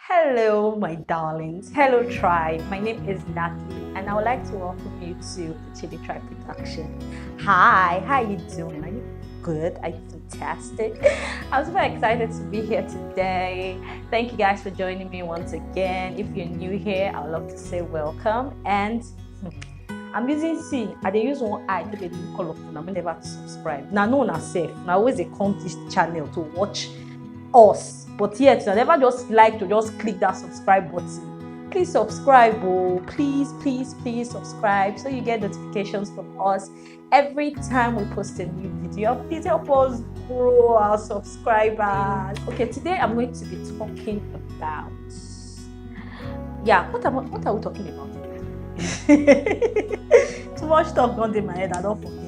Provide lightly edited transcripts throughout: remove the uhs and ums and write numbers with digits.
Hello, my darlings. Hello, tribe. My name is Natalie, and I would like to welcome you to the Chili Tribe production. Hi, how you doing? Are you good? Are you fantastic? I'm super excited to be here today. Thank you guys for joining me once again. If you're new here, I would love to say welcome. And I'm using C. I dey use one eye to the call of I'm never subscribe. Now, no, na safe. Now, always they come this channel to watch us, but yet I never just like to just click that subscribe button. Please subscribe, oh, please subscribe so you get notifications from us every time we post a new video. Please help us grow our subscribers. Okay, today I'm going to be talking about what are we talking about? Too much talk gone in my head, I don't forget.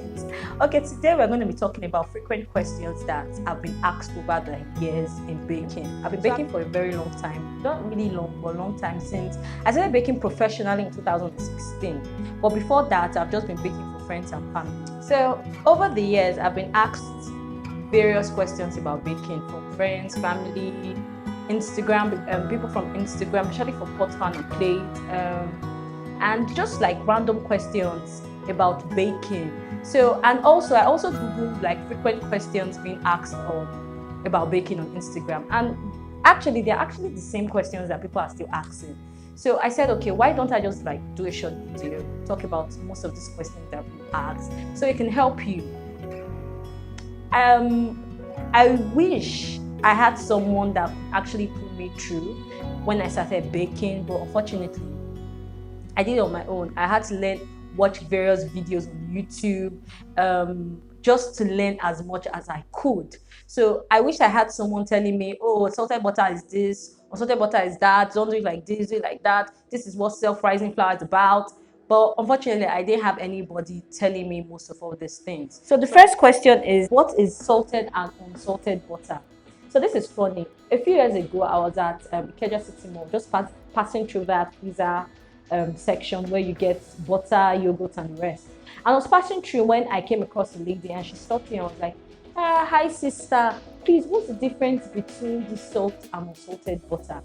Okay, today we're going to be talking about frequent questions that have been asked over the years in baking. I've been baking for a very long time, not really long, but a long time since I started baking professionally in 2016. But before that, I've just been baking for friends and family. So over the years, I've been asked various questions about baking from friends, family, Instagram, people from Instagram, especially for pot pan and plate, and just like random questions about baking. So, and also I also googled like frequent questions being asked about baking on Instagram, and actually they're actually the same questions that people are still asking. So I said, okay, why don't I just like do a short video, talk about most of these questions that we asked, so it can help you. I wish I had someone that actually put me through when I started baking, but unfortunately I did it on my own. I had to watch various videos on YouTube, just to learn as much as I could. So I wish I had someone telling me, oh, salted butter is this, or salted butter is that, don't do it like this, do it like that. This is what self-rising flour is about. But unfortunately, I didn't have anybody telling me most of all these things. So the first question is, what is salted and unsalted butter? So this is funny. A few years ago, I was at Ikeja City Mall, just passing through that pizza section where you get butter, yogurt, and the rest. And I was passing through when I came across a lady, and she stopped me and was like, hi sister, please, what's the difference between the salt and unsalted butter?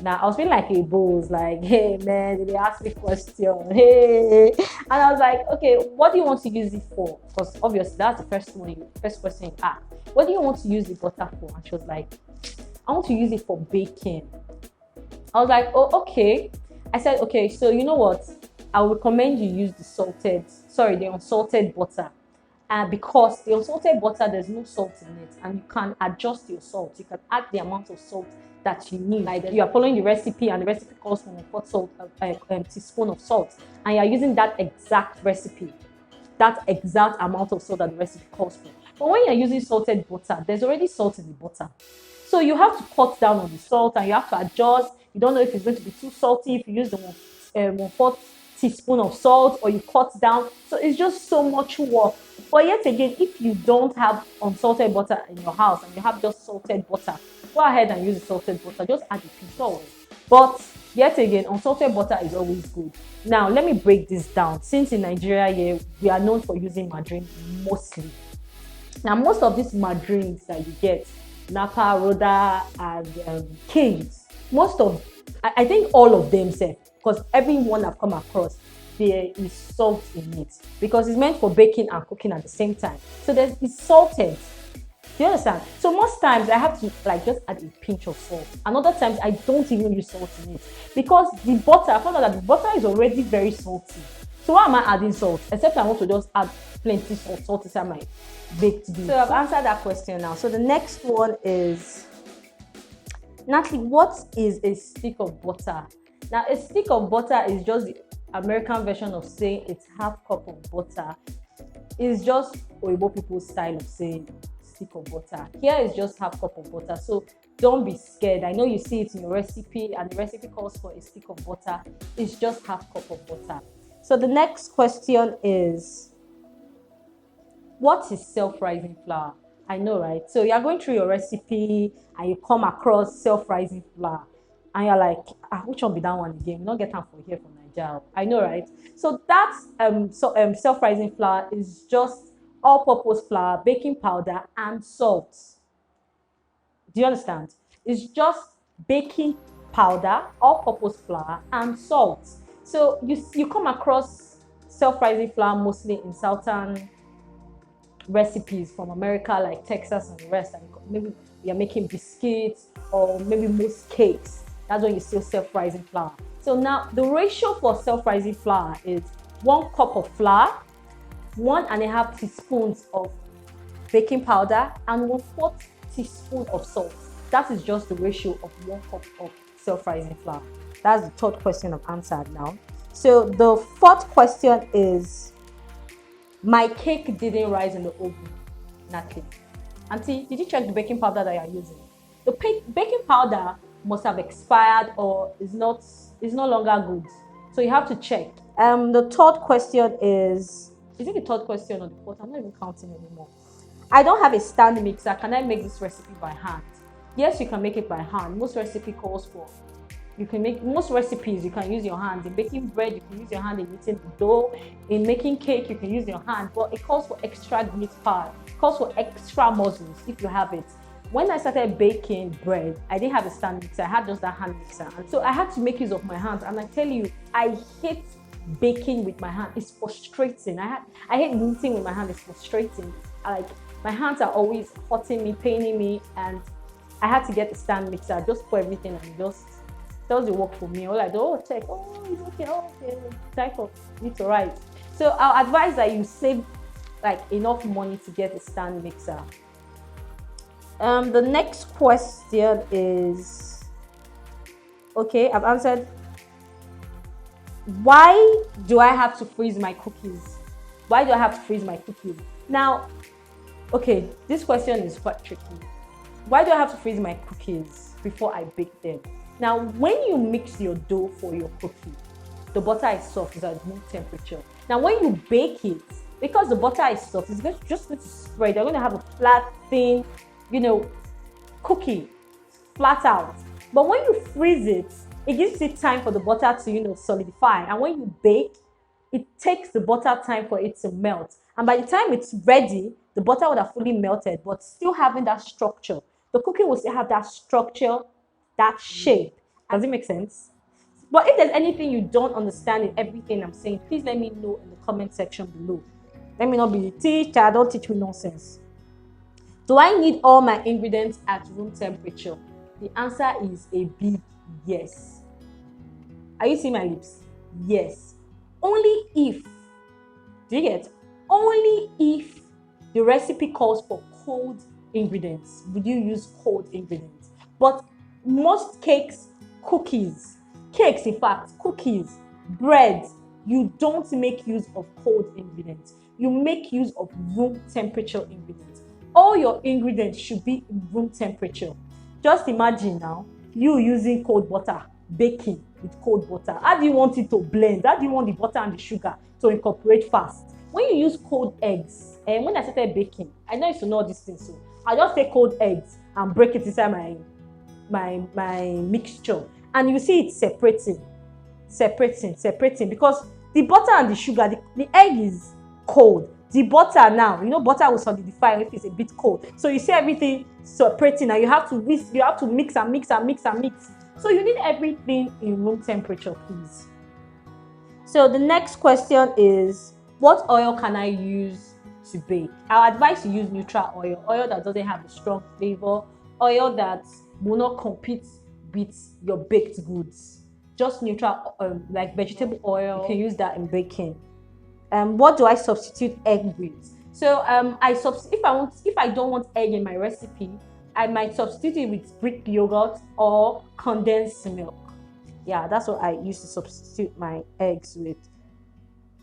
Now I was feeling like a boss, like, hey man, they asked me question, hey, and I was like, okay, what do you want to use it for? Because obviously that's the first question you ask. What do you want to use the butter for? And she was like, I want to use it for baking. I was like, oh, okay. I said, okay, so you know what? I would recommend you use the unsalted butter. Because the unsalted butter, there's no salt in it, and you can adjust your salt. You can add the amount of salt that you need. Like you are following the recipe, and the recipe calls for a teaspoon of salt, and you are using that exact recipe, that exact amount of salt that the recipe calls for. But when you're using salted butter, there's already salt in the butter. So you have to cut down on the salt, and you have to adjust. You don't know if it's going to be too salty if you use the 1/4 teaspoon of salt, or you cut down. So it's just so much work. But yet again, if you don't have unsalted butter in your house and you have just salted butter, go ahead and use the salted butter. Just add a pinch of it. But yet again, unsalted butter is always good. Now, let me break this down. Since in Nigeria here, we are known for using margarine mostly. Now, most of these margarines that you get, Napa, Rhoda, and Kings, I think all of them say, because everyone I've come across, there is salt in it, because it's meant for baking and cooking at the same time. So it's salted. Do you understand? So most times I have to like just add a pinch of salt, and other times I don't even use salt in it, because the butter, I found out that the butter is already very salty. So why am I adding salt? Except I want to just add plenty of salt inside my baked beans. So I've answered that question now. So the next one is, Natalie, what is a stick of butter? Now, a stick of butter is just the American version of saying it's half cup of butter. It's just Oyibo people's style of saying stick of butter. Here is just half cup of butter. So don't be scared. I know you see it in your recipe, and the recipe calls for a stick of butter. It's just half cup of butter. So the next question is, what is self-rising flour? I know, right? So you're going through your recipe and you come across self-rising flour, and you're like, which one be that one again? We don't get time for here from Nigeria. I know, right? So that's self-rising flour is just all-purpose flour, baking powder, and salt. Do you understand? It's just baking powder, all-purpose flour, and salt. So you come across self-rising flour mostly in southern recipes from America, like Texas and the rest. And maybe you're making biscuits or maybe most cakes. That's when you still self-rising flour. So now the ratio for self-rising flour is 1 cup of flour, 1.5 teaspoons of baking powder, and 1/4 teaspoon of salt. That is just the ratio of 1 cup of self-rising flour. That's the third question I've answered now. So the fourth question is, my cake didn't rise in the oven. Nothing. Auntie, did you check the baking powder that you're using? The baking powder must have expired or is no longer good. So you have to check. The third question is it the third question or the fourth? I'm not even counting anymore. I don't have a stand mixer. Can I make this recipe by hand? Yes, you can make it by hand. Most recipe calls for most recipes you can use your hand. In baking bread, you can use your hand. In kneading the dough, in making cake, you can use your hand. But it calls for extra grit power. It calls for extra muscles if you have it. When I started baking bread, I didn't have a stand mixer. I had just that hand mixer, and so I had to make use of my hands. And I tell you, I hate baking with my hand. It's frustrating. I hate kneading with my hand. It's frustrating. My hands are always hurting me, paining me, and I had to get the stand mixer. Just for everything and just does the work for me. All I do, check. Oh, it's okay. Oh, okay. Time for me to write. So I'll advise that you save enough money to get a stand mixer. The next question is, okay, I've answered. Why do I have to freeze my cookies? Why do I have to freeze my cookies? Now, okay, this question is quite tricky. Why do I have to freeze my cookies before I bake them? Now, when you mix your dough for your cookie, the butter is soft, it's at room temperature. Now, when you bake it, because the butter is soft, it's just going to spread. You're going to have a flat, thin, cookie, flat out. But when you freeze it, it gives it time for the butter to, solidify. And when you bake, it takes the butter time for it to melt. And by the time it's ready, the butter would have fully melted, but still having that structure. The cookie will still have that structure, that shape. Does it make sense? But if there's anything you don't understand in everything I'm saying, please let me know in the comment section below. Let me not be the teacher. Don't teach me nonsense. Do I need all my ingredients at room temperature? The answer is a big yes. Are you seeing my lips? Yes. Only if, do you get? Only if the recipe calls for cold ingredients would you use cold ingredients. But most cakes, in fact, cookies, bread, you don't make use of cold ingredients. You make use of room temperature ingredients. All your ingredients should be in room temperature. Just imagine now, you using cold butter, baking with cold butter. How do you want it to blend? How do you want the butter and the sugar to incorporate fast? When you use cold eggs, and when I started baking, I know you should know these things, so I just take cold eggs and break it inside my mixture, and you see it separating, because the butter and the sugar, the egg is cold. The butter now, butter will solidify if it's a bit cold. So you see everything separating, and you have to mix and mix and mix and mix. So you need everything in room temperature, please. So the next question is, what oil can I use to bake? I advise you use neutral oil that doesn't have a strong flavor, oil that will not compete with your baked goods. Just neutral, like vegetable oil. You can use that in baking. What do I substitute egg with? So if I don't want egg in my recipe, I might substitute it with Greek yogurt or condensed milk. Yeah, that's what I used to substitute my eggs with.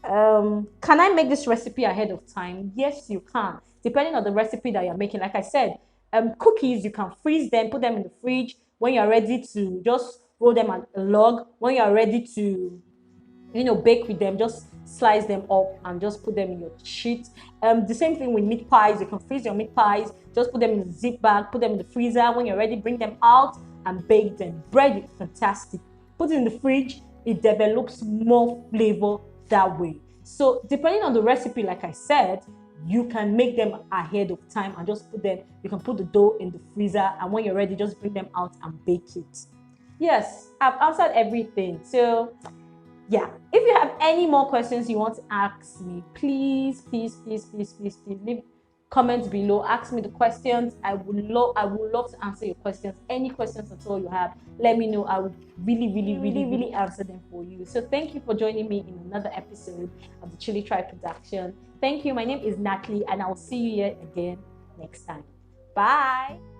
Can I make this recipe ahead of time? Yes, you can, depending on the recipe that you're making. Like I said, cookies, you can freeze them, put them in the fridge. When you're ready to just roll them on a log, when you're ready to bake with them, just slice them up and just put them in your sheet. The same thing with meat pies. You can freeze your meat pies, just put them in the zip bag, put them in the freezer. When you're ready, bring them out and bake them. Bread is fantastic. Put it in the fridge, it develops more flavor that way. So depending on the recipe, like I said, you can make them ahead of time and just put them, you can put the dough in the freezer, and when you're ready, just bring them out and bake it. Yes, I've answered everything. So yeah, if you have any more questions you want to ask me, please leave comments below. Ask me the questions. I would love to answer your questions. Any questions at all you have, let me know. I would really answer them for you. So thank you for joining me in another episode of the Chili Tribe production. Thank you. My name is Natalie, and I'll see you here again next time. Bye.